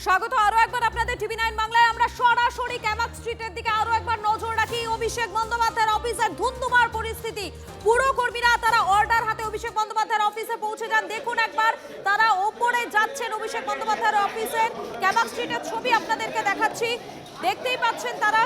স্বাগত আরো একবার আপনাদের টিভি 9 বাংলায়। আমরা সরাসরি ক্যামাক স্ট্রিটের দিকে আরো একবার নজর রাখি। অভিষেক বন্দ্যোপাধ্যায়ের অফিসের ধুন্ধুমার পরিস্থিতি। পুরো কর্মীরা তারা অর্ডার হাতে অভিষেক বন্দ্যোপাধ্যায়ের অফিসে পৌঁছে যান। দেখুন একবার তারা ওপরে যাচ্ছেন অভিষেক বন্দ্যোপাধ্যায়ের অফিসের। ক্যামাক স্ট্রিটের ছবি আপনাদেরকে দেখাচ্ছি, দেখতেই পাচ্ছেন তারা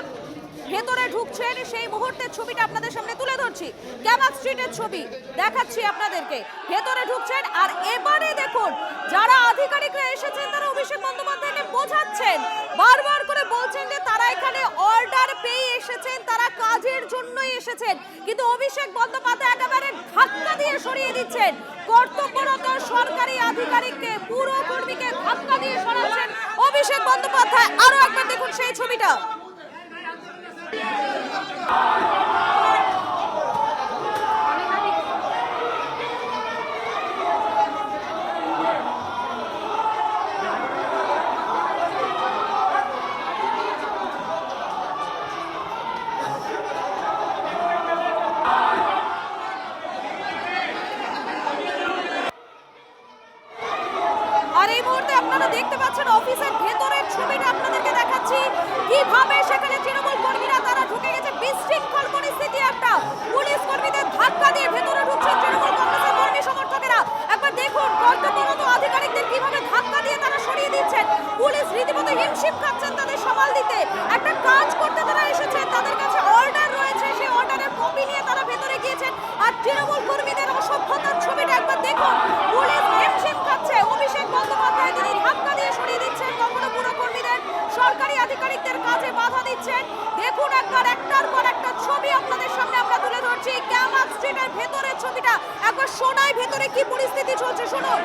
ভেতরে ঢুকছেন, সেই মুহূর্তের ছবিটা আপনাদের সামনে তুলে ধরছি। ক্যামাক স্ট্রিটের ছবি দেখাচ্ছি আপনাদেরকে, ভেতরে ঢুকছেন। আর এবারে দেখুন যারা আধিকারিকরা এসেছেন তারা অভিষেক বন্দ্যোপাধ্যায়কে বোঝাচ্ছেন, বারবার করে বলছেন যে তারা এখানে অর্ডার পেয়ে এসেছেন, তারা কাজের জন্যই এসেছেন। কিন্তু অভিষেক বন্দ্যোপাধ্যায় একেবারে ধাক্কা দিয়ে সরিয়ে দিচ্ছেন কর্তব্যরত সরকারি আধিকারিককে, পুরো কর্মীকে ধাক্কা দিয়ে সরাচ্ছেন অভিষেক বন্দ্যোপাধ্যায়। আরো একবার দেখুন সেই ছবিটা। আর এই মুহূর্তে আপনারা দেখতে পাচ্ছেন অফিসের ভেতরের ছবিটা আপনাদেরকে দেখাচ্ছি, কিভাবে সেখানে তৃণমূল কর্মীরা তারা ঢুকে গেছে। বিশৃঙ্খল পরিস্থিতি একটা, পুলিশ কর্মীদের ধাক্কা দিয়ে ভেতরে ঢুকছেন তৃণমূল কংগ্রেসের কর্মী সমর্থকেরা। একবার দেখুন কর্তব্যরত আধিকারিকদের কিভাবে ধাক্কা দিয়ে তারা সরিয়ে দিচ্ছেন। পুলিশ রীতিমতো হিমশিম খাচ্ছেন তাদের সামাল দিতে। একটা কাজ করতে তারা এসেছেন, তাদের কাছে অর্ডার রয়েছে, সেই অর্ডারের কপি নিয়ে তারা ভেতরে গিয়েছেন। আর তৃণমূল কর্মীদের অসভ্যতার ছবিটা একবার দেখুন, পুলিশ হিমশিম খাচ্ছে, অভিষেক বন্দ্যোপাধ্যায় তিনি ধাক্কা দিয়ে সরিয়ে দিচ্ছেন, কখনো পুরো কর্মীদের সরকারি আধিকারিকদের কাজে বাধা দিচ্ছেন। দেখুন একবার একটার পর একটা ছবি আপনাদের সামনে আমরা তুলে ধরছি। ক্যামাক স্ট্রিটের ভেতরের ছবিটা একবার শোনায় ভেতরে কি পরিস্থিতি চলছে, শুনুন।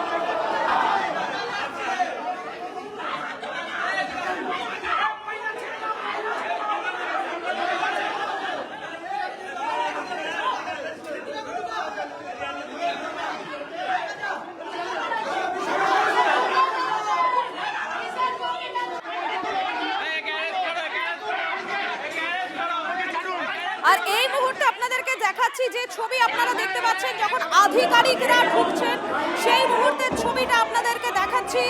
আর এই মুহূর্তে আপনাদেরকে দেখাচ্ছি যে ছবি আপনারা দেখতে পাচ্ছেন, যখন আধিকারিকরা ঢুকছেন সেই মুহূর্তের ছবিটা আপনাদেরকে দেখাচ্ছি।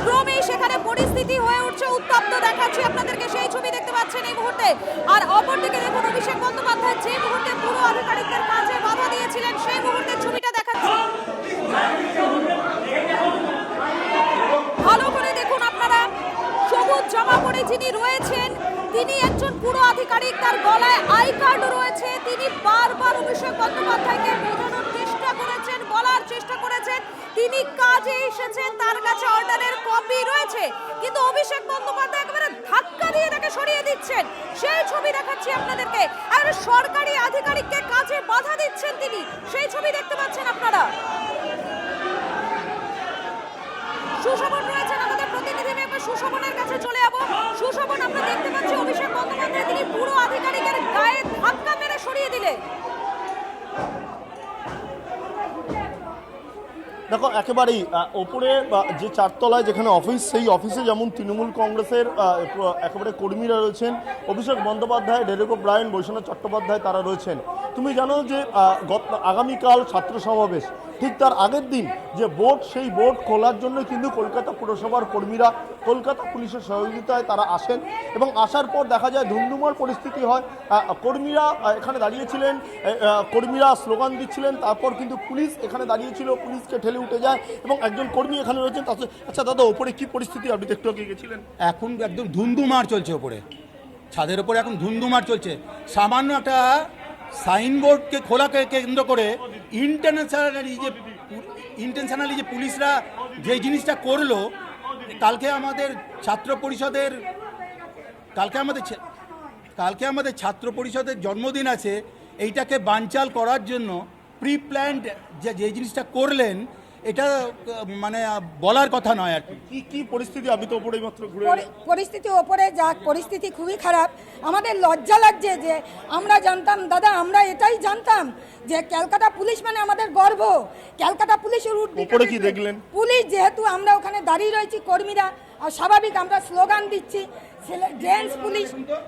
ক্রমেই সেখানে পরিস্থিতি হয়ে উঠছে উত্তপ্ত, দেখাচ্ছি আপনাদেরকে সেই ছবি দেখতে পাচ্ছেন এই মুহূর্তে। আর অপরদিকে দেখুন অভিষেক বন্দ্যোপাধ্যায় যে মুহূর্তে পুরো আধিকারিকদের কাজে বাধা দিয়েছিলেন সেই মুহূর্তের ছবিটা দেখাচ্ছি। ভালো করে দেখুন আপনারা, সবুজ জামা পরে যিনি রয়েছেন তিনি একজন পুরো আধিকারিক, তার গলায় আই কার্ড রয়েছে। তিনি বারবার অভিষেক বন্দ্যোপাধ্যায়কে বোঝানোর চেষ্টা করেছেন, বলার চেষ্টা করেছেন তিনি কাজে এসেছেন, তার কাছে অর্ডারের কপি রয়েছে। কিন্তু অভিষেক বন্দ্যোপাধ্যায় একেবারে ধাক্কা দিয়ে তাকে সরিয়ে দিচ্ছেন, সেই ছবি দেখাচ্ছি আপনাদেরকে। আর সরকারি আধিকারিককে কাজে বাধা দিচ্ছেন তিনি, সেই ছবি দেখতে পাচ্ছেন আপনারা। সুশোভন রয়েছেন আমাদের প্রতিনিধি, আমি একবার সুশোভনের কাছে চলে যাবো। সুশোভন, আমরা দেখতে পাচ্ছি অভিষেক বন্দ্যোপাধ্যায় তিনি পুরো আধিকারিকের গায়ে ধাক্কা মেরে সরিয়ে দিলে। দেখো একেবারেই ওপরে যে চারতলায় যেখানে অফিস, সেই অফিসে যেমন তৃণমূল কংগ্রেসের একেবারে কর্মীরা রয়েছেন, অভিষেক বন্দ্যোপাধ্যায়, ডেরেক ওব্রায়েন, বৈশ্বনাথ চট্টোপাধ্যায় তারা রয়েছেন। তুমি জানো যে আগামীকাল ছাত্র সমাবেশ, ঠিক তার আগের দিন যে বোর্ড, সেই বোর্ড খোলার জন্য কিন্তু কলকাতা পুরসভার কর্মীরা কলকাতা পুলিশের সহযোগিতায় তারা আসেন এবং আসার পর দেখা যায় ধুমধুমার পরিস্থিতি হয়। কর্মীরা এখানে দাঁড়িয়েছিলেন, কর্মীরা স্লোগান দিচ্ছিলেন, তারপর কিন্তু পুলিশ এখানে দাঁড়িয়েছিল, পুলিশকে ঠেলে উঠে যায় এবং একজন কর্মী এখানে রয়েছেন। আচ্ছা দাদা, ওপরে কি পরিস্থিতি, আপনি একটু আগে গেছিলেন? এখন একদম ধুন্ধুমার চলছে, ওপরে ছাদের ওপরে এখন ধুন্ধুমার চলছে। সামান্য একটা সাইনবোর্ডকে খোলাকে কেন্দ্র করে ইন্টেনশনালি যে পুলিশরা যে জিনিসটা করলো, কালকে আমাদের ছাত্র পরিষদের জন্মদিন আছে, এইটাকে বানচাল করার জন্য প্রি প্ল্যান্ড যে জিনিসটা করলেন, এটা মানে বলার কথা নয় আর কি পরিস্থিতি। আমি তো ওপরে মাত্র ঘুরে পরিস্থিতি ওপরে যা পরিস্থিতি খুবই খারাপ। আমাদের লজ্জা লাগছে যে আমরা জানতাম দাদা, আমরা এটাই জানতাম যে ক্যালকাটা পুলিশ মানে আমাদের গর্ব। ক্যালকাটা পুলিশের উপরে কি দেখলেন? পুলিশ যেহেতু আমরা ওখানে দাঁড়িয়ে রয়েছি কর্মীরা, আর স্বাভাবিক আমরা স্লোগান দিচ্ছি,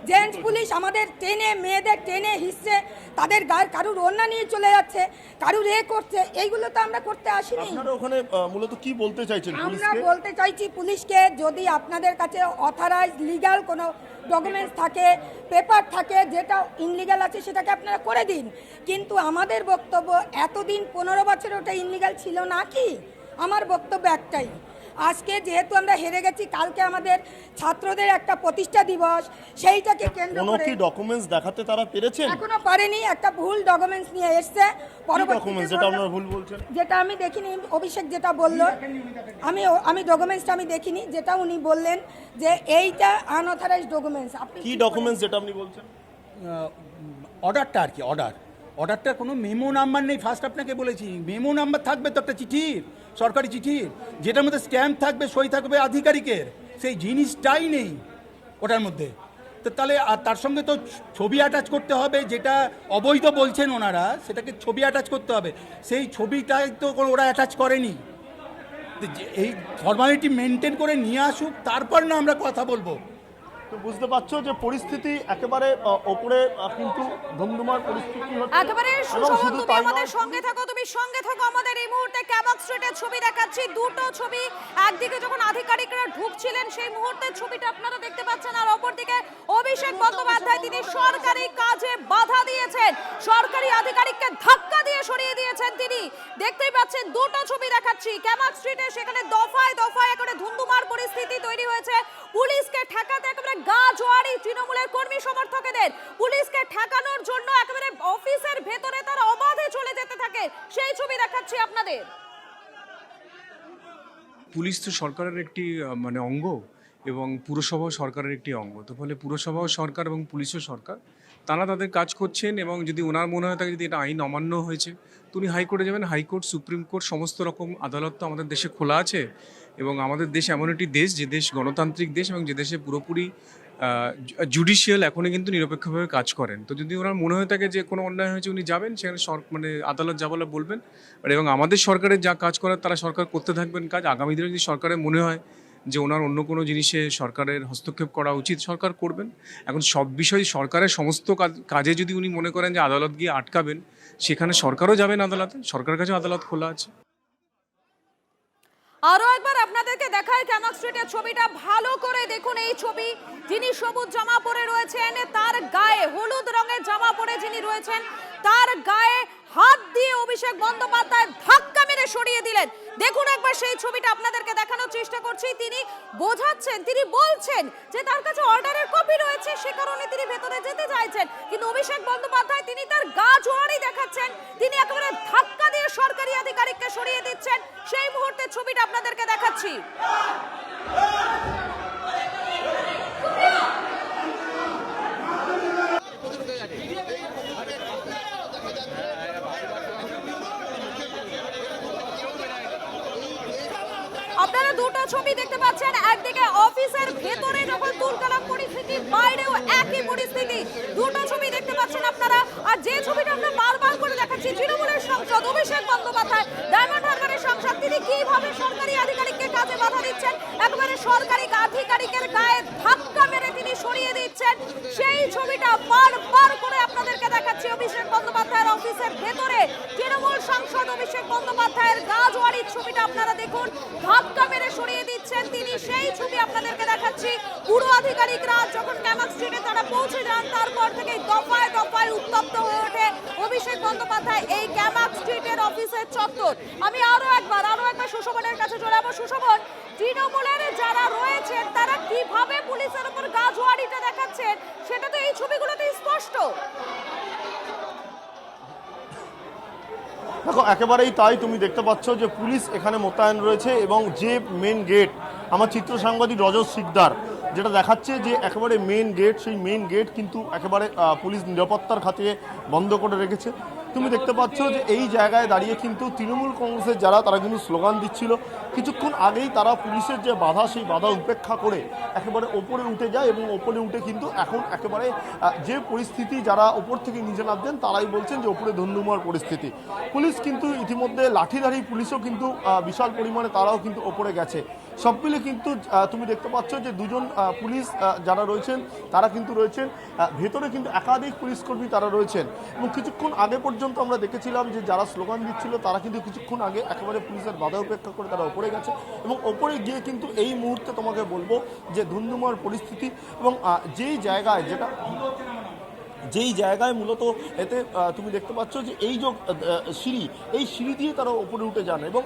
জেন্টস পুলিশ আমাদের টেনে, মেয়েদের টেনে হিসছে, তাদের গায়ের কারুর ওড়না নিয়ে চলে যাচ্ছে, কারুর করছে, এইগুলো তো আমরা করতে আসিনি। আপনারা ওখানে মূলত কি বলতে চাইছেন আমরা পুলিশকে? বলতে চাইছি পুলিশকে, যদি আপনাদের কাছে অথরাইজ লিগ্যাল কোনো ডকুমেন্টস থাকে, পেপার থাকে, যেটা ইনলিগ্যাল আছে সেটাকে আপনারা করে দিন। কিন্তু আমাদের বক্তব্য, এতদিন 15 বছর ওটা ইনলিগ্যাল ছিল না কি? আমার বক্তব্য একটাই, আজকে যেহেতু আমরা হেরে গেছি, কালকে আমাদের ছাত্রদের একটা প্রতিষ্ঠা দিবস, সেইটাকে কেন্দ্র কোনো করে কি ডকুমেন্টস দেখাতে তারা পেরেছেন? এখনো পারেনি, একটা ভুল ডকুমেন্টস নিয়ে এসছে। ডকুমেন্টস যেটা আপনারা ভুল বলছেন? যেটা আমি দেখিনি, অভিষেক যেটা বললো, আমি ডকুমেন্টসটা আমি দেখিনি, যেটা উনি বললেন যে এইটা আনঅথরাইজড ডকুমেন্টস। আপনি কি ডকুমেন্টস যেটা আপনি বলছেন? অর্ডারটা আর কি, অর্ডারটার কোনো মেমো নাম্বার নেই। ফার্স্ট আপনাকে বলেছি, মেমো নাম্বার থাকবে তো একটা চিঠির, সরকারি চিঠির, যেটার মধ্যে স্ট্যাম্প থাকবে, সই থাকবে আধিকারিকের, সেই জিনিসটাই নেই ওটার মধ্যে। তো তাহলে আর তার সঙ্গে তো ছবি অ্যাটাচ করতে হবে, যেটা অবৈধ বলছেন ওনারা, সেটাকে ছবি অ্যাটাচ করতে হবে। সেই ছবিটাই তো ওরা অ্যাটাচ করেনি। এই ফর্মালিটি মেনটেন করে নিয়ে আসুক, তারপর না আমরা কথা বলবো। তো বুঝতে পারছো যে পরিস্থিতি একেবারে ওপরে, কিন্তু ধুমধুমার পরিস্থিতি হচ্ছে। একেবারে এবং সুশোভন, শুধু তুমি তাই আমাদের নয়, সঙ্গে থাকো, তুমি সঙ্গে থাকো আমাদের। এই মুহূর্তে ক্যামাক স্ট্রিটের ছবি দেখাচ্ছি, দুটো ছবি। একদিকে যখন আধিকারিকরা ঢুকছিলেন সেই মুহূর্তের ছবিটা আপনারা দেখতে পাচ্ছেন, আর অপরদিকে অভিষেক বন্দ্যোপাধ্যায়, তিনি সরকারি কাজে বাধা দিয়েছেন, সরকারি আধিকারিককে ধাক্কা দিয়ে সরিয়ে দিয়েছেন তিনি। দেখতেই পাচ্ছেন দুটো ছবি দেখাচ্ছি ক্যামাক স্ট্রিটে, সেখানে দফায় দফায় একেবারে ধুন্ধুমার পরিস্থিতি তৈরি হয়েছে। পুলিশকে ঠেকাতে একেবারে গা জোয়ারি তৃণমূলের কর্মী সমর্থকদের, পুলিশকে ঠেকানোর জন্য একেবারে অফিসের ভেতরে তারা অবাধে চলে যেতে থাকে, সেই ছবি দেখাচ্ছি আপনাদের। পুলিশ তো সরকারের একটি মানে অঙ্গ, এবং পুরসভাও সরকারের একটি অঙ্গ। তো ফলে পুরসভাও সরকার এবং পুলিশও সরকার, তারা তাদের কাজ করছেন। এবং যদি ওনার মনে হয় থাকে যদি এটা আইন অমান্য হয়েছে, তো উনি হাইকোর্টে যাবেন। হাইকোর্ট, সুপ্রিম কোর্ট, সমস্ত রকম আদালত তো আমাদের দেশে খোলা আছে। এবং আমাদের দেশ এমন একটি দেশ, যে দেশ গণতান্ত্রিক দেশ, এবং যে দেশে পুরোপুরি জুডিশিয়াল এখনই কিন্তু নিরপেক্ষভাবে কাজ করেন। তো যদি ওনার মনে হয়ে থাকে যে কোনো অন্যায় হয়েছে, উনি যাবেন সেখানে, মানে আদালত যা বলে বলবেন। এবং আমাদের সরকারের যা কাজ করার তারা সরকার করতে থাকবেন কাজ। আগামী দিনে যদি সরকারের মনে হয় যে ওনার অন্য কোনো জিনিসে সরকারের হস্তক্ষেপ করা উচিত, সরকার করবেন। এখন সব বিষয় সরকারের সমস্ত কাজে যদি উনি মনে করেন যে আদালত গিয়ে আটকাবেন, সেখানে সরকারও যাবেন আদালতে, সরকারের কাছে আদালত খোলা আছে। আরো একবার আপনাদেরকে দেখায় ক্যামাক স্ট্রিটের ছবিটা, ভালো করে দেখুন এই ছবি। যিনি সবুজ জামা পরে রয়েছেন, তার গায়ে হলুদ রঙের জামা পরে যিনি রয়েছেন, তার গায়ে হাত দিয়ে অভিষেক বন্দ্যোপাধ্যায় ধাক্কা মেরে সরিয়ে দিলেন। দেখুন একবার সেই ছবিটা, আপনাদেরকে দেখানোর চেষ্টা করছি। তিনি বোঝাচ্ছেন, তিনি বলছেন যে তার কাছে অর্ডারের কপি রয়েছে, সে কারণে তিনি ভেতরে যেতে চাইছেন। কিন্তু অভিষেক বন্দ্যোপাধ্যায় তিনি তার গা জোয়ারি দেখাচ্ছেন, তিনি একেবারে ধাক্কা দিয়ে সরকারি আধিকারিককে সরিয়ে দিচ্ছেন। সেই মুহূর্তের ছবিটা আপনাদেরকে দেখাচ্ছি। আপনারা দুটো ছবি দেখতে পাচ্ছেন, একদিকে অফিসের ভেতরে যখন তুলকালাম পরিস্থিতি, বাইরেও একই পরিস্থিতি। দুটো ছবি দেখতে পাচ্ছেন আপনারা। আর যে ছবিটা আমরা বারবার করে দেখাচ্ছি, তৃণমূলের সাংসদ অভিষেক বন্দ্যোপাধ্যায়, ডায়মন্ড হারবারের সাংসদ, তিনি কিভাবে সরকারি আধিকারিককে কাজে বাধা দিচ্ছেন, একেবারে সরকারি আধিকারিকের গায়ে ধাক্কা মেরে তিনি সরিয়ে দিচ্ছেন, সেই ছবিটা বারবার করে আপনাদেরকে দেখাচ্ছি। অভিষেক বন্দ্যোপাধ্যায়ের অফিসের ভেতরে তৃণমূল সাংসদ অভিষেক বন্দ্যোপাধ্যায়ের গা জোয়ারির ছবিটা আপনারা দেখুন, ধাক্কা মেরে সরিয়ে দিচ্ছেন তিনি, সেই ছবি আপনাদেরকে দেখাচ্ছি। পুরো আধিকারিকরা যখন ক্যামাক স্ট্রিটে তারা পৌঁছে যান, তারপর থেকে দফায় দফায় উত্তপ্ত হয়ে ওঠে অভিষেক বন্দ্যোপাধ্যায় এই ক্যামাক স্ট্রিটের অফিসের চত্বর। আমি আরো একবার সুশোভনের কাছে চলে যাবো। সুশোভন, তৃণমূলের যারা রয়েছেন তারা কিভাবে পুলিশের উপর গা জোয়ারিটা দেখাচ্ছেন, সেটা তো এই ছবিগুলোতে স্পষ্ট। দেখো, একেবারেই তাই। তুমি দেখতে পাচ্ছ যে পুলিশ এখানে মোতায়েন রয়েছে, এবং যে মেন গেট, আমার চিত্র সাংবাদিক রজত শিকদার যেটা দেখাচ্ছে যে একেবারে মেন গেট, সেই মেন গেট কিন্তু একেবারে পুলিশ নিরাপত্তার খাতিরে বন্ধ করে রেখেছে। তুমি দেখতে পাচ্ছ যে এই জায়গায় দাঁড়িয়ে কিন্তু তৃণমূল কংগ্রেসের যারা, তারা কিন্তু স্লোগান দিচ্ছিল কিছুক্ষণ আগেই তারা পুলিশের যে বাধা সেই বাধা উপেক্ষা করে একেবারে ওপরে উঠে যায় এবং ওপরে উঠে কিন্তু এখন একেবারে যে পরিস্থিতি, যারা ওপর থেকে নিচে নামছেন তারাই বলছেন যে ওপরে ধুন্ধুমার পরিস্থিতি। পুলিশ কিন্তু ইতিমধ্যে লাঠিধারী পুলিশও কিন্তু বিশাল পরিমাণে তারাও কিন্তু ওপরে গেছে। সব মিলে কিন্তু তুমি দেখতে পাচ্ছ যে দুজন পুলিশ যারা রয়েছেন তারা কিন্তু রয়েছেন ভেতরে, কিন্তু একাধিক পুলিশকর্মী তারা রয়েছেন। এবং কিছুক্ষণ আগে পর্যন্ত আমরা দেখেছিলাম যে যারা স্লোগান দিচ্ছিল তারা কিন্তু কিছুক্ষণ আগে একেবারে পুলিশের বাধা উপেক্ষা করে তারা ওপরে গেছে এবং ওপরে গিয়ে কিন্তু এই মুহূর্তে তোমাকে বলবো যে ধুন্ধুমার পরিস্থিতি এবং যেই জায়গায় মূলত এতে তুমি দেখতে পাচ্ছ যে এই যে এই সিঁড়ি দিয়ে তারা ওপরে উঠে যান এবং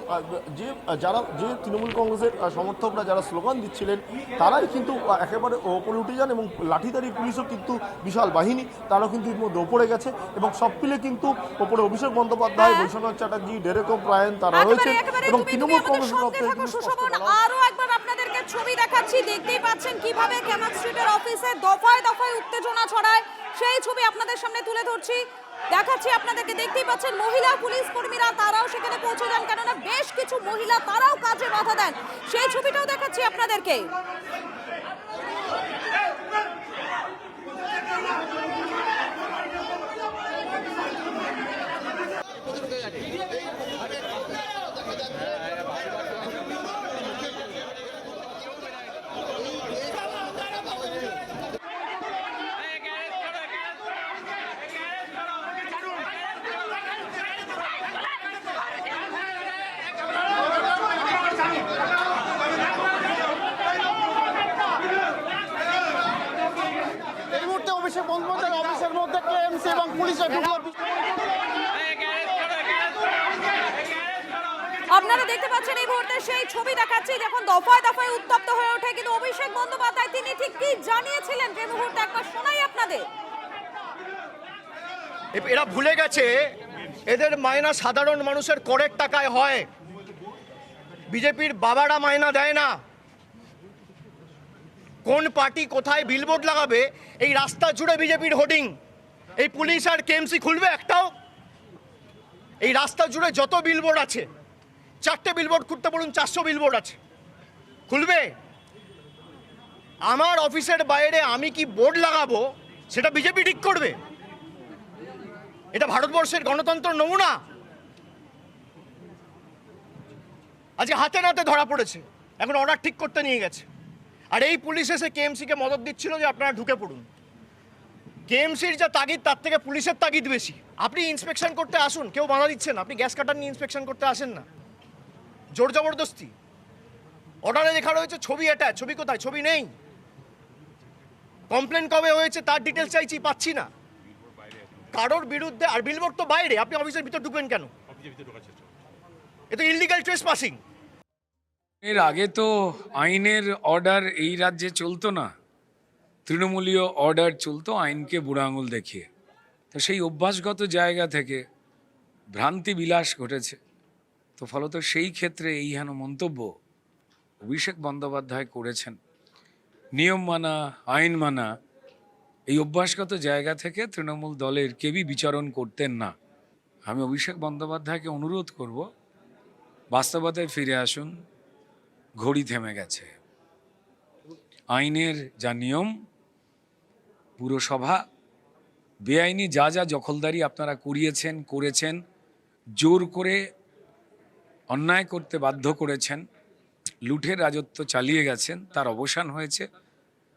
যে তৃণমূল কংগ্রেসের সমর্থকরা যারা স্লোগান দিচ্ছিলেন তারাই কিন্তু একেবারে ওপরে উঠে যান এবং লাঠিধারী পুলিশও কিন্তু বিশাল বাহিনী তারাও কিন্তু এর মধ্যে ওপরে গেছে এবং সব মিলে কিন্তু ওপরে অভিষেক বন্দ্যোপাধ্যায়, বৈশ্বনাথ চ্যাটার্জি, ডেরেক ওব্রায়েন তারা রয়েছেন এবং তৃণমূল কংগ্রেসের আরো একবার আপনাদেরকে ছবি দেখাচ্ছি, দেখতেই পাচ্ছেন কিভাবে ক্যামাক স্ট্রিটের অফিসে দফায় দফায় উত্তেজনা ছড়ায়, সেই ছবি আপনাদের সামনে তুলে ধরছি, দেখাচ্ছি আপনাদেরকে। দেখতেই পাচ্ছেন মহিলা পুলিশ কর্মীরা তারাও সেখানে পৌঁছে যান, কেননা বেশ কিছু মহিলা তারাও কাজে বাধা দেন, সেই ছবিটাও দেখাচ্ছি আপনাদেরকে। অভিষেক বন্দ্যোপাধ্যায়ের অফিসের মধ্যে কেএমসি এবং পুলিশের আপনারা দেখতে পাচ্ছেন এই মুহূর্তে সেই ছবি দেখাচ্ছি যখন দফায় দফায় উত্তপ্ত হয়ে ওঠে কিন্তু অভিষেক বন্দ্যোপাধ্যায় তিনি ঠিক কি জানিয়েছিলেন সেই মুহূর্তে একবার শোনাই আপনাদের। এরা ভুলে গেছে এদের মায়না সাধারণ মানুষের করের টাকায় হয়, বিজেপির বাবারা মায়না দেয় না। কোন পার্টি কোথায় বিলবোর্ড লাগাবে এই রাস্তা জুড়ে বিজেপির হোর্ডিং, এই পুলিশ আর কেএমসি খুলবে একটাও? এই রাস্তা জুড়ে যত বিলবোর্ড আছে, 4টে বিলবোর্ড খুলতে বলুন, 400 বিলবোর্ড আছে, খুলবে? আমার অফিসের বাইরে আমি কি বোর্ড লাগাবো সেটা বিজেপি ঠিক করবে? এটা ভারতবর্ষের গণতন্ত্র নমুনা? আজকে হাতে নাতে ধরা পড়েছে, এখন অর্ডার ঠিক করতে নিয়ে গেছে। আর এই পুলিশ এসে কেএমসিকে মদত দিচ্ছিল যে আপনারা ঢুকে পড়ুন। কেএমসির যা তাগিদ তার থেকে পুলিশের তাগিদ বেশি। আপনি ইন্সপেকশন করতে আসুন, কেউ বাধা দিচ্ছে না, আপনি গ্যাস কাটার নিয়ে ইন্সপেকশন করতে আসেন না, জোর জবরদস্তি। অর্ডারে লেখা রয়েছে ছবি অ্যাটাচ, ছবি কোথায়? ছবি নেই। কমপ্লেন কবে হয়েছে তার ডিটেলস চাইছি, পাচ্ছি না কারোর বিরুদ্ধে। আর বিলবোর্ড তো বাইরে, আপনি অফিসের ভিতর ঢুকবেন কেন? এ তো ইললিগাল ট্রেসপাসিং। এর আগে তো আইনের অর্ডার এই রাজ্যে চলতো না, তৃণমূলীয় অর্ডার চলতো আইনকে বুড়ো আঙুল দেখিয়ে। তো সেই অভ্যাসগত জায়গা থেকে ভ্রান্তি বিলাস ঘটেছে। তো ফলত সেই ক্ষেত্রে এই হেন মন্তব্য অভিষেক বন্দ্যোপাধ্যায় করেছেন। নিয়ম মানা, আইন মানা, এই অভ্যাসগত জায়গা থেকে তৃণমূল দলের কেউই বিচরণ করতেন না। আমি অভিষেক বন্দ্যোপাধ্যায়কে অনুরোধ করব, বাস্তবতায় ফিরে আসুন। ঘড়ি থেমে গেছে। আইনের যা নিয়ম, পুরসভা বেআইনি যা যা দখলদারি আপনারা করেছেন, জোর করে অন্যায় করতে বাধ্য করেছেন, লুঠের রাজত্ব চালিয়ে গেছেন, তার অবসান হয়েছে।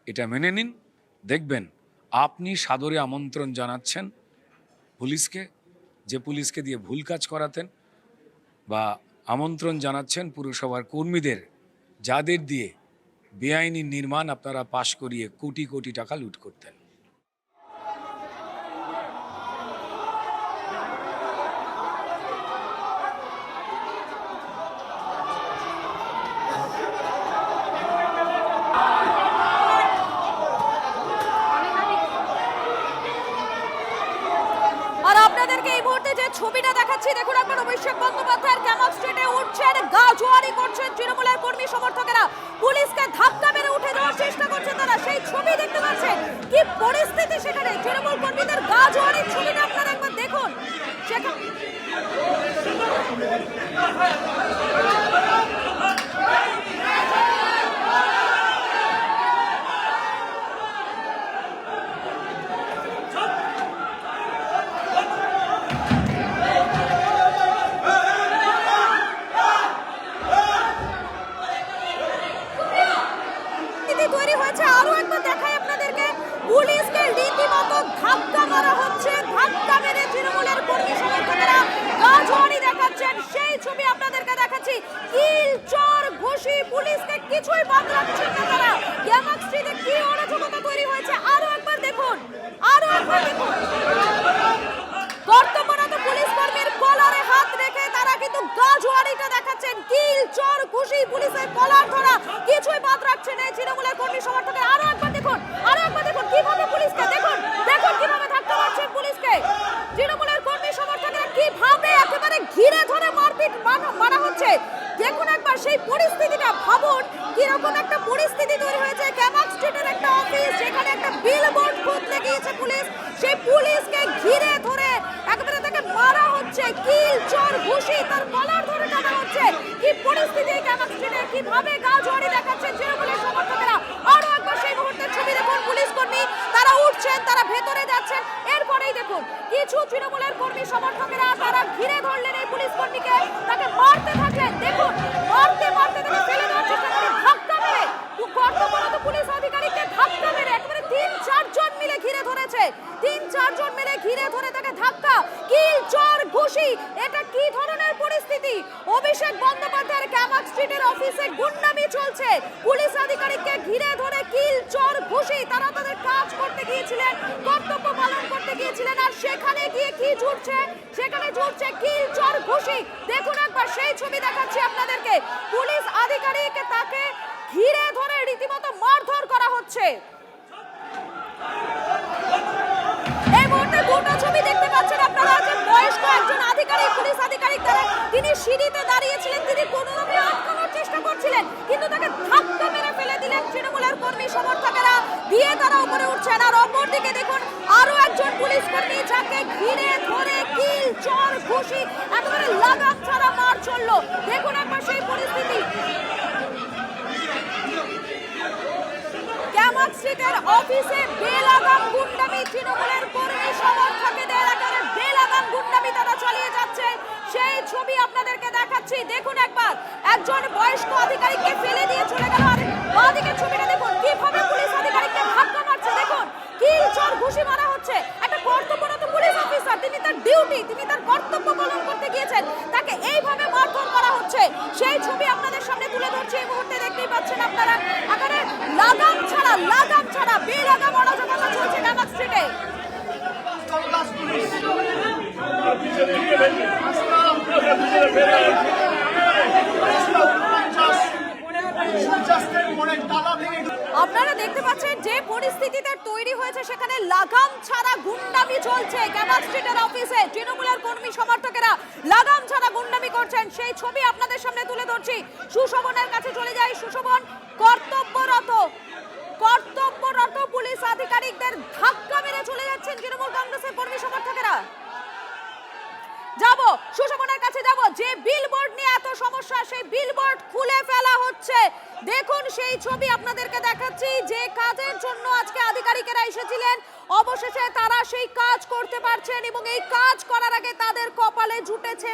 এটা মেনে নিন, দেখবেন আপনি সাদরে আমন্ত্রণ জানাচ্ছেন পুলিশকে, যে পুলিশকে দিয়ে ভুল কাজ করাতেন, বা আমন্ত্রণ জানাচ্ছেন পুরসভার কর্মীদের যাদের দিয়ে বেআইনি নির্মাণ আপনারা পাশ করিয়ে কোটি কোটি টাকা লুট করতেন। আর আপনাদেরকে এই মুহূর্তে যে ছবিটা দেখাচ্ছি দেখুন একবার, অভিষেক বন্দ্যোপাধ্যায়ের ক্যামাক স্ট্রিটে উঠছেন, গা জোয়ারি করছেন তৃণমূলের কর্মী সমর্থকেরা, পুলিশকে ধাক্কা মেরে উঠে যাওয়ার চেষ্টা করছেন তারা, সেই ছবি দেখতে পাচ্ছেন। কি পরিস্থিতি সেখানে, তৃণমূল কর্মীদের গা জোয়ারির ছবিটা আপনারা একবার দেখুন। সেখানে তৈরি হয়েছে। আরো একবার দেখাই আপনাদেরকে, পুলিশকে রীতিমতো ধাক্কা মারা হচ্ছে, ধাক্কা মেরে তৃণমূলের কর্মী সমর্থকেরা গাজোয়ারি দেখাচ্ছেন, সেই ছবি আপনাদেরকে দেখাচ্ছি। কিল চর ঘুষি, পুলিশকে কিছুই বাদ রাখছেন না তারা। গ্যামাক স্ট্রিটে কি অরাজকতা তৈরি হয়েছে আরো একবার দেখুন, আরো একবার দেখুন। কর্তব্যরত পুলিশ কর্মীর কলারে হাত রেখে তারা কিন্তু গাজোয়ারিটা দেখাচ্ছেন। কিল চর ঘুষি, পুলিশের কলার ধরা, কিছুই বাদ রাখছেন এই তৃণমূলের কর্মী সমর্থকের। আরো একবার দেখুন, আরো একবার দেখুন কিভাবে পুলিশকে, দেখুন দেখুন কিভাবে ধাক্কা মারছেন পুলিশকে। তৃণমূলের কর্মী সমর্থকেরা কিভাবে একেবারে ঘিরে ধরে মারপিট মারা হচ্ছে। দেখুন একবার সেই পরিস্থিতিটা, ভাবুন কিরকম একটা পরিস্থিতি তৈরি হয়েছে। গ্যামাক স্ট্রিটের একটা অফিস, যেখানে একটা বিলবোর্ড বদলে গিয়েছে পুলিশ, সেই পুলিশকে ঘিরে ধরে একেবারে তাকে মারা হচ্ছে। কিল চর ঘুষি, তার কলার ধরে টানা হচ্ছে। কি পরিস্থিতি গ্যামাক স্ট্রিটে, কিভাবে গাজোয়ারি দেখাচ্ছেন তৃণমূলের সমর্থকেরা। আরো একবার সেই মুহূর্তের ছবি দেখুন, পুলিশ কর্মী তারা উঠছেন, তারা ভেতরে যাচ্ছেন। এরপরেই দেখুন কিছু তৃণমূলের কর্মী সমর্থকেরা তারা ঘিরে ধরলেন এই পুলিশ কর্মীকে, তাকে মারতে থাকলেন। দেখুন মারতে মারতে তাকে ফেলে দেওয়ার চেষ্টা করে, ধাক্কা মেরে কর্তব্যরত পুলিশ আধিকারিককে ধাক্কা মেরে একেবারে ৩-৪ জন মিলে ঘিরে ধরেছে। ৩-৪ জন মিলে ঘিরে ধরে তাকে ধাক্কা, কিল চর ঘুষি। এটা কি ধরনের পরিস্থিতি? অভিষেক বন্দ্যোপাধ্যায়ের গ্যামাক স্ট্রিটের অফিসে গুন্ডামি চলছে, পুলিশ আধিকারিককে ঘিরে ধরে কিল চর ঘুষি। তারা তাদের কাজ করতে গিয়েছিলেন, কর্তব্য পালন করতে গিয়েছিলেন, আর সেখানে গিয়ে কি জুটছে? সেখানে জুটছে কিল চর ঘুষি। দেখুন একবার সেই ছবি দেখাচ্ছি আপনাদেরকে, পুলিশ আধিকারিক তাকে ঘিরে ধরে রীতিমতো মারধর করা হচ্ছে। এই মুহূর্তে দুটো ছবি দেখতে পাচ্ছেন আপনারা। একজন বয়স্ক একজন আধিকারিক, পুলিশ আধিকারিক, তিনি সিঁড়িতে দাঁড়িয়েছিলেন, তিনি কোনো রকমে আটকানোর চেষ্টা করছিলেন, কিন্তু তাকে ধাক্কা মেরে ফেলে দিলেন তৃণমূলের কর্মী সমর্থকেরা, দিয়ে তারা উপরে উঠছেন। আর অপরদিকে দেখুন আরো একজন পুলিশ কর্মী, যাকে ঘিরে ধরে কিল চর ঘুষি একেবারে লাগাম ছাড়া মার চললো। দেখুন একবার সেই পরিস্থিতি। গ্যামাক স্ট্রিটের অফিসে বেলাগাম গুন্ডামি, তৃণমূলের কর্মী সমর্থকদের একেবারে বেলাগাম গুন্ডামি তারা চালিয়ে যাচ্ছে, সেই ছবি আপনাদেরকে দেখাচ্ছি। দেখুন একবার, একজন বয়স্ক আধিকারিককে ফেলে দিয়ে চলে গেল, আর বাঁদিকের ছবিটা দেখুন কিভাবে পুলিশ আধিকারিককে ধাক্কা মারছে। দেখুন কিল চর ঘুষি মারা হচ্ছে। একটা কর্তব্যরত পুলিশ অফিসার, তিনি তার ডিউটি, তিনি তার কর্তব্য পালন করতে গিয়েছেন, তাকে এইভাবে মারধর করা হচ্ছে। সেই ছবি আপনাদের সামনে তুলে ধরছি এই মুহূর্তে, দেখতেই পাচ্ছেন আপনারা। একেবারে লাগাম ছাড়া বেলাগাম অরাজকতা চলছে গ্যামাক স্ট্রিটে। আপনারা দেখতে পাচ্ছেন যে পরিস্থিতিতে তৈরি হয়েছে, সেখানে লাগাম ছাড়া গুন্ডামি চলছে গ্যামাক স্ট্রিটের অফিসে। তৃণমূলের কর্মী সমর্থকেরা লাগাম ছাড়া গুন্ডামি করছেন, সেই ছবি আপনাদের সামনে তুলে ধরছি। সুশোভনের কাছে চলে যাই। সুশোভন, কর্তব্যরত পুলিশ আধিকারিকদের ধাক্কা মেরে চলে যাচ্ছেন তৃণমূল কংগ্রেসের কর্মী সমর্থকেরা। যাব সুশোভনের কাছে যাব, যে বিলবোর্ড নিয়ে এত সমস্যা, সেই বিলবোর্ড খুলে ফেলা হচ্ছে। দেখুন সেই ছবি আপনাদেরকে দেখাচ্ছি, যে কাজের জন্য আজকে আধিকারিকেরা এসেছিলেন, অবশেষে তারা সেই কাজ করতে পারছেন, এবং এই কাজ করার আগে তাদের কপালে জুটেছে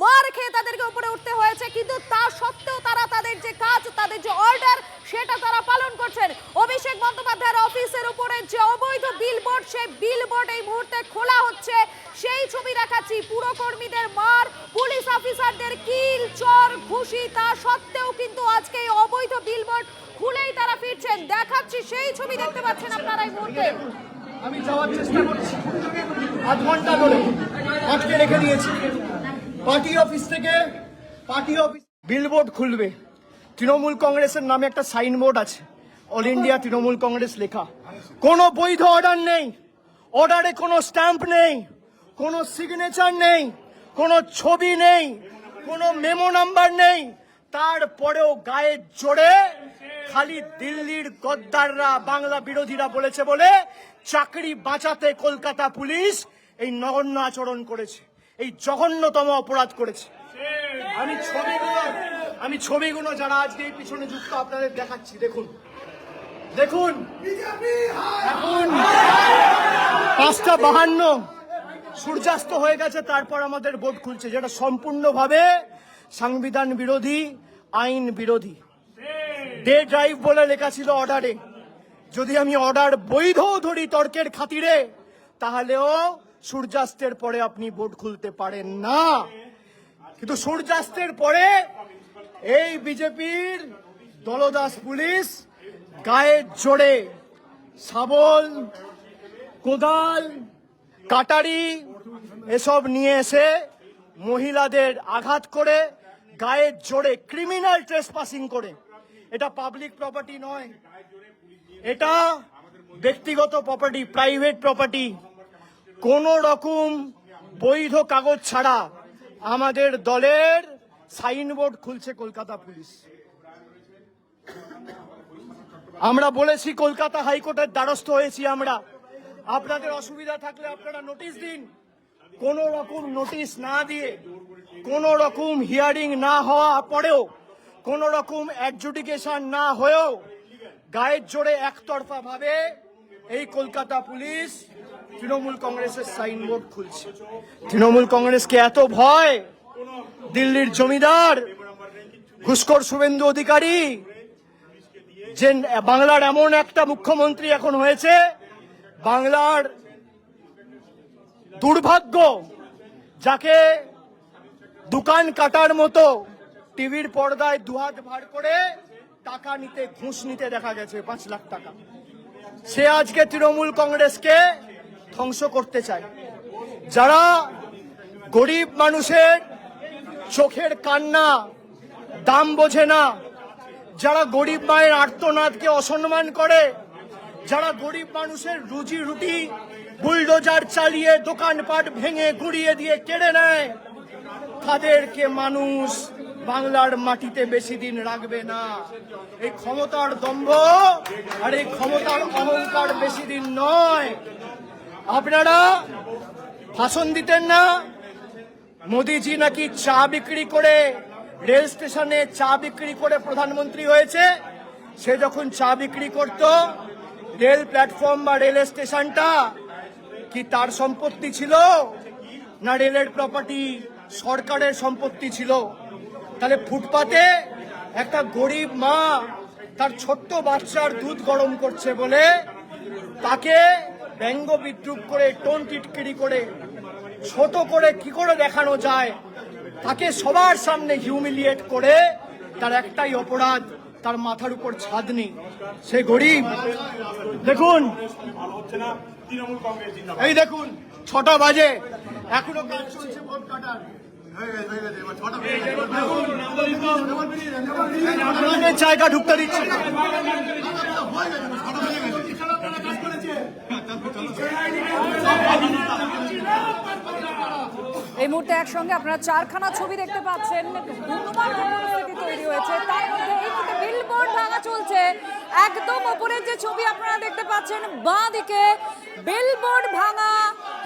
মার খেয়ে তাদেরকে উপরে উঠতে হয়েছে। কিন্তু তা সত্ত্বেও তারা তাদের যে কাজ, তাদের যে অর্ডার, সেটা তারা পালন করছেন। অভিষেক বন্দ্যোপাধ্যায়ের অফিসের উপরে যে অবৈধ বিলবোর্ড, সেই বিলবোর্ড এই মুহূর্তে খোলা হচ্ছে, সেই ছবি দেখাচ্ছি। পুরকর্মীদের মার, পুলিশ অফিসারদের কিল চর ঘুষি, তা সত্ত্বেও কিন্তু আজকে এই অবৈধ বিলবোর্ড খুলেই তারা ফিরছেন। দেখাচ্ছি সেই ছবি, দেখতে পাচ্ছেন আপনারা এই মুহূর্তে। আমি যাওয়ার চেষ্টা করছি, আধ ঘন্টা ধরে আটকে রেখে দিয়েছি। পার্টি অফিস বিলবোর্ড খুলবে, তৃণমূল কংগ্রেসের নামে একটা সাইনবোর্ড আছে, অল ইন্ডিয়া তৃণমূল কংগ্রেস লেখা। কোনো বৈধ অর্ডার নেই, অর্ডারে কোনো স্ট্যাম্প নেই, কোনো সিগনেচার নেই, কোনো ছবি নেই, কোনো মেমো নাম্বার নেই। তারপরেও গায়ে জোরে খালি দিল্লির গদ্দাররা, বাংলা বিরোধীরা বলেছে বলে চাকরি বাঁচাতে কলকাতা পুলিশ এই নগণ্য আচরণ করেছে, এই জঘন্যতম অপরাধ করেছে। আমি ছবিগুলো যারা আজকে এই পিছনে যুক্ত আপনাদের দেখাচ্ছি। দেখুন এখন 5:52 সূর্যাস্ত হয়ে গেছে, তারপর আমাদের বোর্ড খুলছে, যেটা সম্পূর্ণভাবে সংবিধান বিরোধী, আইন বিরোধী। ডে ড্রাইভ বলে লেখা ছিল অর্ডারে। যদি আমি অর্ডার বৈধ ধরি তর্কের খাতিরে, তাহলেও সূর্যাস্তের পরে আপনি বোর্ড খুলতে পারেন না। কিন্তু সূর্যাস্তের পরে এই বিজেপির দলদাস পুলিশ গায়ের জোরে শাবল, কোদাল, কাটারি এসব নিয়ে এসে মহিলাদের আঘাত করে গায়ের জোরে ক্রিমিনাল ট্রেসপাসিং করে। এটা পাবলিক প্রপার্টি নয়, এটা ব্যক্তিগত প্রপার্টি, প্রাইভেট প্রপার্টি। কোন রকম বৈধ কাগজ ছাড়া আমাদের দলের সাইনবোর্ড খুলছে কলকাতা পুলিশ। আমরা বলেছি, কলকাতা হাইকোর্টের দ্বারস্থ হয়েছি আমরা, আপনাদের অসুবিধা থাকলে আপনারা নোটিশ দিন। কোন রকম নোটিশ না দিয়ে, কোন রকম হিয়ারিং না হওয়া পরেও, কোন রকম অ্যাডজুডিকেশন না হয়েও গায়ের জোরে একতরফা ভাবে এই কলকাতা পুলিশ তৃণমূল কংগ্রেসের সাইনবোর্ড খুলছে। তৃণমূল কংগ্রেসকে এত ভয়, দিল্লির জমিদার ঘুষখোর শুভেন্দু অধিকারী, যে বাংলার এমন একটা মুখ্যমন্ত্রী এখন হয়েছে, বাংলার দুর্ভাগ্য, যাকে দোকান কাটার মতো টিভির পর্দায় দুহাত ভার করে টাকা নিতে, ঘুষ নিতে দেখা গেছে 5 লাখ টাকা। সে আজকে তৃণমূল কংগ্রেসকে ধ্বংস করতে চায়। যারা গরিব মানুষের চোখের কান্না দাম বোঝে না, যারা গরিব মায়ের আর্তনাদকে অসম্মান করে, যারা গরিব মানুষের রুজি রুটি বুলডোজার চালিয়ে দোকানপাট ভেঙে গুড়িয়ে দিয়ে কেড়ে নেয়, তাদেরকে মানুষ বাংলার মাটিতে বেশি দিন রাখবে না। এই ক্ষমতার দম্ভ আর এই ক্ষমতার অহংকার বেশি দিন নয়। আপনারা ভাষণ দিতেন না, মোদিজি নাকি চা বিক্রি করে, রেল স্টেশনে চা বিক্রি করে প্রধানমন্ত্রী হয়েছে। সে যখন চা বিক্রি করত, রেল প্ল্যাটফর্ম বা রেল স্টেশনটা কি তার সম্পত্তি ছিল, না রেলের প্রপার্টি সরকারের সম্পত্তি ছিল? তাহলে ফুটপাতে একটা গরিব মা তার ছোট্ট বাচ্চার দুধ গরম করছে বলে তাকে ব্যঙ্গ বিদ্রুপ করে, টোন টিটকিরি করে, ছোট করে কি করে দেখানো যায়, তাকে সবার সামনে হিউমিলিয়েট করে, তার একটাই অপরাধ, তার মাথার উপর ছাদ নেই, সে গরিব। দেখুন, এই দেখুন 6টা বাজে, এখনো কাজ চলছে ভোট কাটার। জায়গা ঢুকতে দিচ্ছে না। এই মুহূর্তে একসঙ্গে আপনারা 4খানা ছবি দেখতে পাচ্ছেন। ধুন্ধুমার পরিস্থিতি তৈরি হয়েছে, তার মধ্যে এই মুহূর্তে বিলবোর্ড ভাঙা চলছে। একদম উপরের যে ছবি আপনারা দেখতে পাচ্ছেন, বাঁ দিকে বিলবোর্ড ভাঙা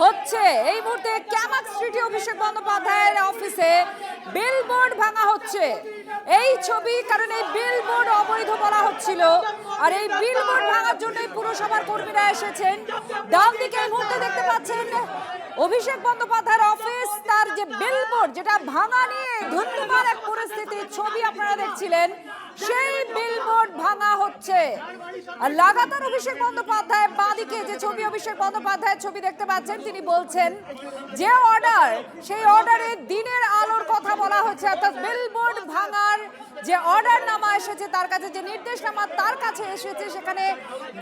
হচ্ছে। এই মুহূর্তে ক্যামাক স্ট্রিটে অভিষেক বন্দ্যোপাধ্যায়ের অফিসে বিলবোর্ড ভাঙা হচ্ছে। এই ছবি, কারণ এই বিলবোর্ড অবৈধ বলা হচ্ছিল, আর এই বিলবোর্ড ভাঙার জন্যই পুরসভার কর্মীরা এসেছেন। ডান দিকে এই মুহূর্তে দেখতে পাচ্ছেন অভিষেক বন্দ্যোপাধ্যায়ের অফিস, তার যে বিলবোর্ড যেটা ভাঙা নিয়ে ধুন্ধুমার এক পরিস্থিতির ছবি আপনারা দেখছিলেন, সেই বিলবোর্ড ভাঙা হচ্ছে। আর লাগাতার অভিষেক বন্দ্যোপাধ্যায়, বাঁদিকে যে ছবি অভিষেক বন্দ্যোপাধ্যায়ের ছবি দেখতে পাচ্ছেন, তিনি বলছেন যে অর্ডার, সেই অর্ডারে দিনের আলোর কথা বলা হয়েছে। অর্থাৎ বিলবোর্ড ভাঙার যে অর্ডার নামা এসেছে, তার কাছে যে নির্দেশনামা তার কাছে এসেছে, সেখানে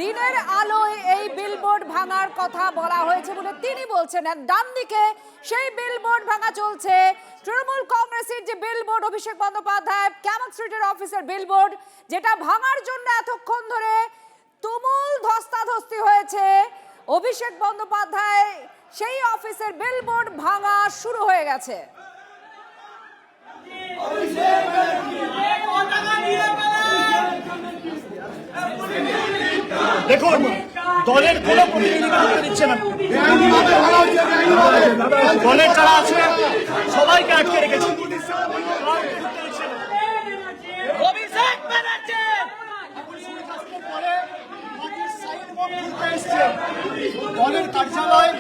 দিনের আলোয় এই বিলবোর্ড ভাঙার কথা বলা হয়েছে বলে তিনি বলছেন। আর ডান দিকে সেই বিলবোর্ড ভাঙা চলছে। তৃণমূল কংগ্রেসের যে বিলবোর্ড, অভিষেক বন্দ্যোপাধ্যায় ক্যামাক স্ট্রিটের অফিসের বিলবোর্ড, যেটা ভাঙার জন্য এতক্ষণ ধরে তুমুল ধস্তাধস্তি হয়েছে, অভিষেক বন্দ্যোপাধ্যায় সেই অফিসের বিলবোর্ড ভাঙা শুরু হয়ে গেছে। দেখুন, দলের কোন প্রতিনিধি করতে দিচ্ছে না। দলের যারা আছে সবাইকে আটকে রেখেছে। দলের কার্যালয়,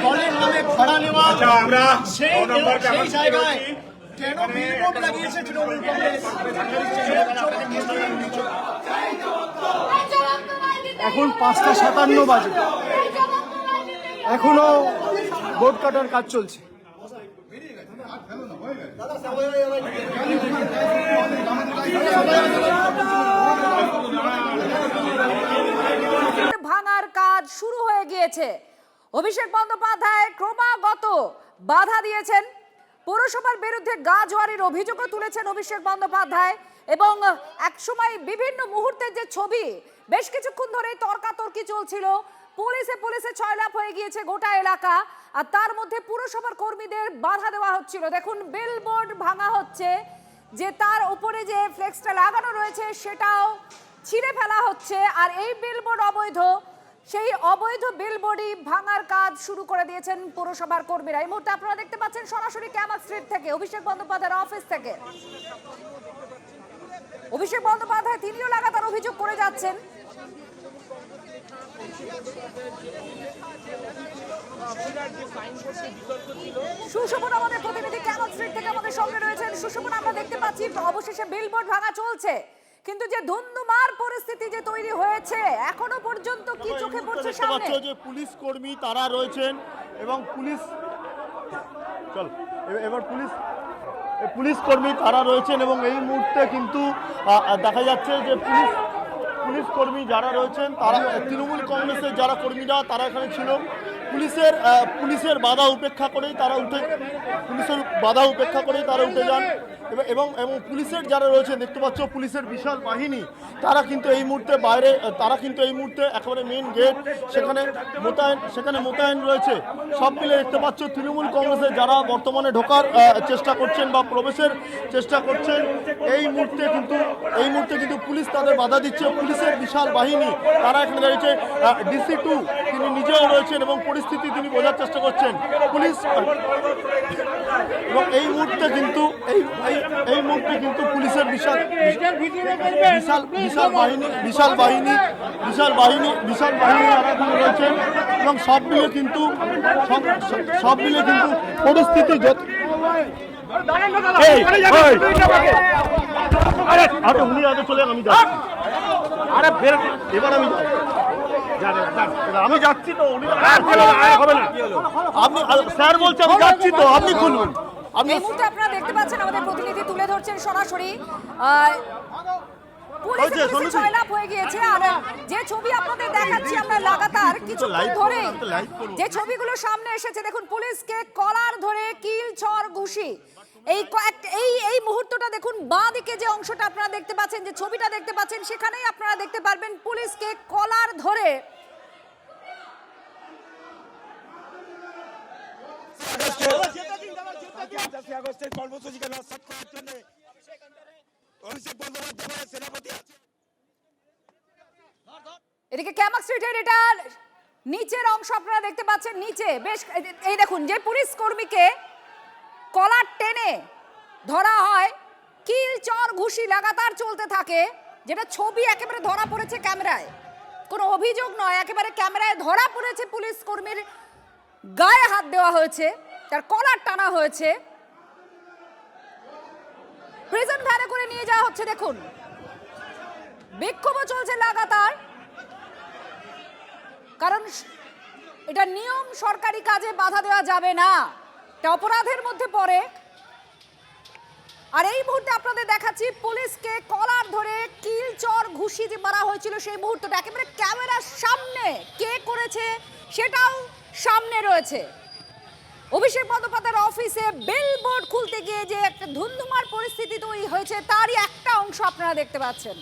দলের নামে ভাড়া নেওয়া, সেই জায়গায় কেন বিলবোর্ড লাগিয়েছে তৃণমূল কংগ্রেস? এখন 5:57 বাজে, এখনো বোর্ড কাটার কাজ চলছে। ভাঙার কাজ শুরু হয়ে গিয়েছে। অভিষেক বন্দ্যোপাধ্যায় ক্রমাগত বাধা দিয়েছেন, পৌরসভার বিরুদ্ধে গাজোয়ারির অভিযোগও তুলেছেন অভিষেক বন্দ্যোপাধ্যায়, এবং একসময় বিভিন্ন মুহূর্তের যে ছবি, বেশ কিছুক্ষণ ধরে তর্কাতর্কি চলছিল, পুলিশে ছয়লাপ হয়ে গিয়েছে গোটা এলাকা, আর তার মধ্যে পুরসভার কর্মীদের বাধা দেওয়া হচ্ছিল। দেখুন বিলবোর্ড ভাঙা হচ্ছে, যে তার উপরে যে ফ্লেক্সটা লাগানো রয়েছে সেটাও ছিঁড়ে ফেলা হচ্ছে, আর এই বিলবোর্ড অবৈধ, সেই অবৈধ বিলবোর্ডই ভাঙার কাজ শুরু করে দিয়েছেন পৌরসভার কর্মীরা। এই মুহূর্তে আপনারা দেখতে পাচ্ছেন সরাসরি ক্যামাক স্ট্রিট থেকে, অভিষেক বন্দ্যোপাধ্যায়ের অফিস থেকে। অভিষেক বন্দ্যোপাধ্যায় তিনিও লাগাতার অভিযোগ করে যাচ্ছেন। সুশোভন আমাদের প্রতিনিধি ক্যামাক স্ট্রিট থেকে আমাদের সঙ্গে রয়েছেন। সুশোভন, আমরা দেখতে পাচ্ছি অবশেষে বিলবোর্ড ভাঙা চলছে, কিন্তু যে ধুন্ধুমার পরিস্থিতি যে তৈরি হয়েছে, এখনো পর্যন্ত কি চোখে পড়ছে সামনে? যে পুলিশ কর্মী তারা রয়েছেন এবং পুলিশ কর্মী তারা রয়েছেন, এবং এই মুহূর্তে কিন্তু দেখা যাচ্ছে যে পুলিশ কর্মী যারা রয়েছেন তারা তৃণমূল কংগ্রেসের যারা কর্মীরা তারা এখানে ছিল, পুলিশের বাধা উপেক্ষা করেই তারা উঠে যান, এবং পুলিশের যারা রয়েছে দেখতে পাচ্ছ পুলিশের বিশাল বাহিনী, তারা কিন্তু এই মুহূর্তে একেবারে মেন গেট সেখানে মোতায়েন রয়েছে। সব মিলে দেখতে পাচ্ছ তৃণমূল কংগ্রেসের যারা বর্তমানে ঢোকার চেষ্টা করছেন বা প্রবেশের চেষ্টা করছেন, এই মুহূর্তে কিন্তু পুলিশ তাদের বাধা দিচ্ছে। পুলিশের বিশাল বাহিনী তারা এখানে দাঁড়িয়েছে। DC2 তিনি নিজেও রয়েছেন এবং পরিস্থিতি তিনি বোঝার চেষ্টা করছেন। পুলিশ এবং এই মুহূর্তে কিন্তু পুলিশের বিশাল বাহিনী তারা এখানে রয়েছেন, এবং সব মিলে কিন্তু পরিস্থিতি উনি আগে চলে আমি যাচ্ছি, এবার আমি যাচ্ছি তো, হবে না, আপনি স্যার বলছে আমি যাচ্ছি তো, আপনি খুলুন। এই মুহূর্তে আপনারা দেখতে পাচ্ছেন আমাদের প্রতিনিধি তুলে ধরছেন সরাসরি পুলিশে ছয়লাপ হয়ে গিয়েছে, আর যে ছবি আপনাদের দেখাচ্ছি আমরা লাগাতার কিছুক্ষণ ধরে, যে ছবিগুলো সামনে এসেছে, দেখুন পুলিশকে কলার ধরে কিল চর ঘুষি, এই মুহূর্তটা দেখুন, বাঁ দিকে যে অংশটা আপনারা দেখতে পাচ্ছেন, যে ছবিটা দেখতে পাচ্ছেন, সেখানেই আপনারা দেখতে পারবেন পুলিশকে কলার ধরে এদিকে ক্যামাক স্ট্রিটের এটা নিচের অংশ আপনারা দেখতে পাচ্ছেন। নিচে বেশ, এই দেখুন, যে পুলিশ কর্মীকে কলার টেনে ধরা হয়, কিল চর ঘুষি লাগাতার চলতে থাকে, যেটা ছবি একেবারে ধরা পড়েছে ক্যামেরায়, কোনো অভিযোগ নয়, একেবারে ক্যামেরায় ধরা পড়েছে। পুলিশ কর্মীর গায়ে হাত দেওয়া হয়েছে, তার কলার টানা হয়েছে, প্রিজন ভ্যানে করে নিয়ে যাওয়া হচ্ছে। দেখুন বিক্ষোভও চলছে লাগাতার, কারণ এটা নিয়ম, সরকারি কাজে বাধা দেওয়া যাবে না, এটা অপরাধের মধ্যে পড়ে। আর এই মুহূর্তে আপনাদের দেখাচ্ছি পুলিশকে কলার ধরে কিল চর ঘুষি যে মারা হয়েছিল, সেই মুহূর্তটা একেবারে ক্যামেরার সামনে, কে করেছে সেটাও সামনে রয়েছে। অভিষেক বন্দ্যোপাধ্যায়ের অফিসে বিলবোর্ড খুলতে গিয়ে যে একটা ধুন্ধুমার পরিস্থিতি তৈরি হয়েছে, তারই একটা অংশ আপনারা দেখতে পাচ্ছেন।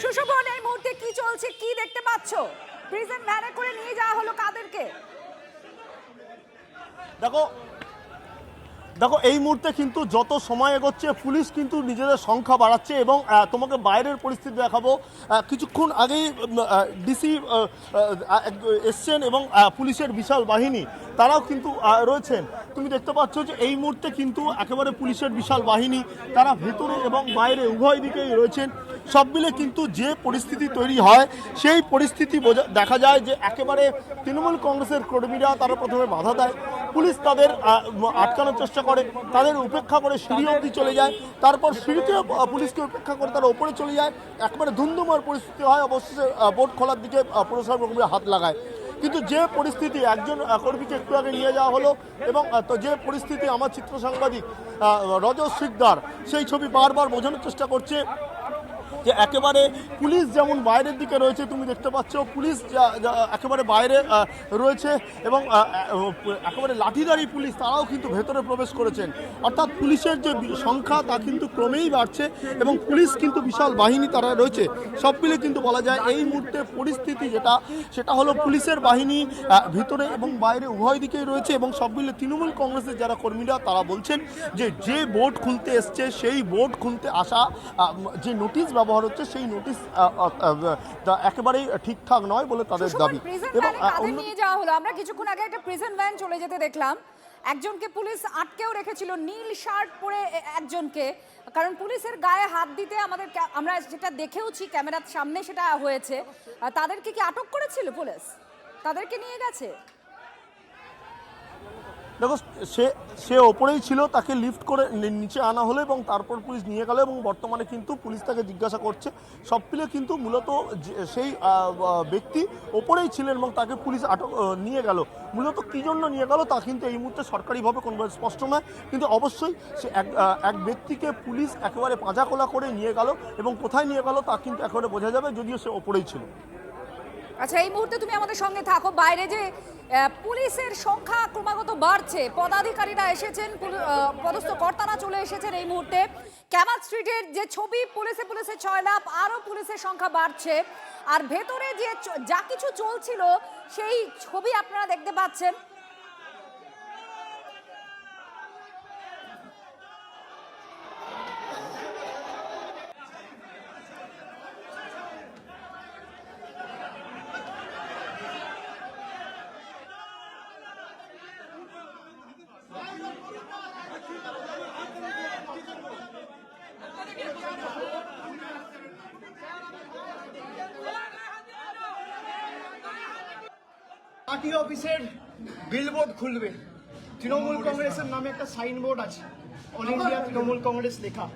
সুশোভন, এই মুহূর্তে কি চলছে, কি দেখতে পাচ্ছ? প্রিজন ভ্যানে করে নিয়ে যাওয়া হলো কাদেরকে? দেখো এই মুহূর্তে কিন্তু যত সময় এগোচ্ছে পুলিশ কিন্তু নিজেদের সংখ্যা বাড়াচ্ছে, এবং তোমাকে বাইরের পরিস্থিতি দেখাবো। কিছুক্ষণ আগেই ডিসি এসছেন এবং পুলিশের বিশাল বাহিনী তারাও কিন্তু রয়েছেন। তুমি দেখতে পাচ্ছ যে এই মুহূর্তে কিন্তু একেবারে পুলিশের বিশাল বাহিনী তারা ভেতরে এবং বাইরে উভয় দিকেই রয়েছেন। সব মিলে কিন্তু যে পরিস্থিতি তৈরি হয় সেই পরিস্থিতি দেখা যায় যে একেবারে তৃণমূল কংগ্রেসের কর্মীরা তারা প্রথমে বাধা দেয়, পুলিশ তাদের আটকানোর চেষ্টা করে, তাদের উপেক্ষা করে সিঁড়ি অবধি চলে যায়, তারপর সিঁড়িতে পুলিশকে উপেক্ষা করে তারা ওপরে চলে যায়, একেবারে ধুন্ধুমার পরিস্থিতি হয়। অবশেষে বোট খোলার দিকে পুরসভা কর্মীরা হাত লাগায়। কিন্তু যে পরিস্থিতি একজন কর্মীকে একটু আগে নিয়ে যাওয়া হলো এবং তো যে পরিস্থিতি আমার চিত্র সাংবাদিক রজত শিকদার সেই ছবি বারবার বোঝানোর চেষ্টা করছে যে একেবারে পুলিশ যেমন বাইরের দিকে রয়েছে, তুমি দেখতে পাচ্ছ পুলিশ একেবারে বাইরে রয়েছে এবং একেবারে লাঠিধারী পুলিশ তারাও কিন্তু ভেতরে প্রবেশ করেছেন। অর্থাৎ পুলিশের যে সংখ্যা তা কিন্তু ক্রমেই বাড়ছে এবং পুলিশ কিন্তু বিশাল বাহিনী তারা রয়েছে। সব মিলে কিন্তু বলা যায় এই মুহূর্তে পরিস্থিতি সেটা হলো পুলিশের বাহিনী ভিতরে এবং বাইরে উভয় দিকেই রয়েছে এবং সব মিলে তৃণমূল কংগ্রেসের যারা কর্মীরা তারা বলছেন যে বোর্ড খুলতে এসছে সেই বোর্ড খুলতে আসা যে নোটিশ ব্যবহার হচ্ছে সেই নোটিশ একেবারেই ঠিকঠাক নয় বলে তাদের দাবি। এবং নিয়ে যাওয়া হলো, আমরা কিছুক্ষণ আগে একটা প্রিজন ভ্যান চলে যেতে দেখলাম, একজনকে পুলিশ আটকেও রেখেছিল নীল শার্ট পরে একজনকে, কারণ পুলিশের গায়ে হাত দিতে আমরা যেটা দেখেওছি ক্যামেরার সামনে সেটা হয়েছে। তাদেরকে কি আটক করেছিল পুলিশ? তাদেরকে নিয়ে গেছে? দেখো সে ওপরেই ছিল, তাকে লিফট করে নিচে আনা হলো এবং তারপর পুলিশ নিয়ে গেল এবং বর্তমানে কিন্তু পুলিশ তাকে জিজ্ঞাসা করছে। সব মিলে কিন্তু মূলত সেই ব্যক্তি ওপরেই ছিলেন এবং তাকে পুলিশ আটক নিয়ে গেল। মূলত কী জন্য নিয়ে গেল তা কিন্তু এই মুহূর্তে সরকারিভাবে কোনোভাবে স্পষ্ট নয়, কিন্তু অবশ্যই সে এক ব্যক্তিকে পুলিশ একেবারে পাঁজাকোলা করে নিয়ে গেল এবং কোথায় নিয়ে গেল তা কিন্তু একেবারে বোঝা যাবে, যদিও সে ওপরেই ছিল। আচ্ছা, এই মুহূর্তে তুমি আমাদের সঙ্গে থাকো। বাইরে যে পুলিশের সংখ্যা ক্রমাগত বাড়ছে, পদাধিকারীরা এসেছেন, পদস্থ কর্তারা চলে এসেছেন এই মুহূর্তে। ক্যামাক স্ট্রিটের যে ছবি, পুলিশে ছয়লাভ, আরও পুলিশের সংখ্যা বাড়ছে, আর ভেতরে যে যা কিছু চলছিল সেই ছবি আপনারা দেখতে পাচ্ছেন। পার্টি অফিসের বিলবোর্ড খুলবে, তৃণমূল কংগ্রেসের নামে একটা সাইনবোর্ড আছে, অল ইন্ডিয়া তৃণমূল কংগ্রেস লেখা।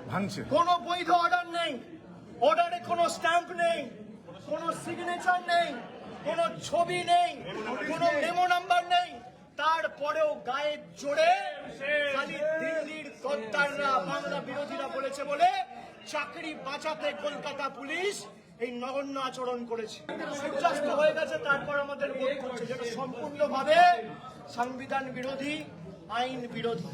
কোনো বৈধ অর্ডার নেই, অর্ডারে কোনো স্ট্যাম্প নেই, কোনো সিগনেচার নেই, কোনো ছবি নেই, কোনো মেমো নাম্বার নেই। তারপরেও গায়ে জোরে খালি দিল্লির গদ্দাররা, বাংলা বিরোধীরা বলেছে বলে চাকরি বাঁচাতে কলকাতা পুলিশ এই নগণ্য আচরণ করেছে। সূর্যাস্ত হয়ে গেছে, তারপর আমাদের ভোট করছে, যেটা সম্পূর্ণভাবে সংবিধান বিরোধী, আইন বিরোধী।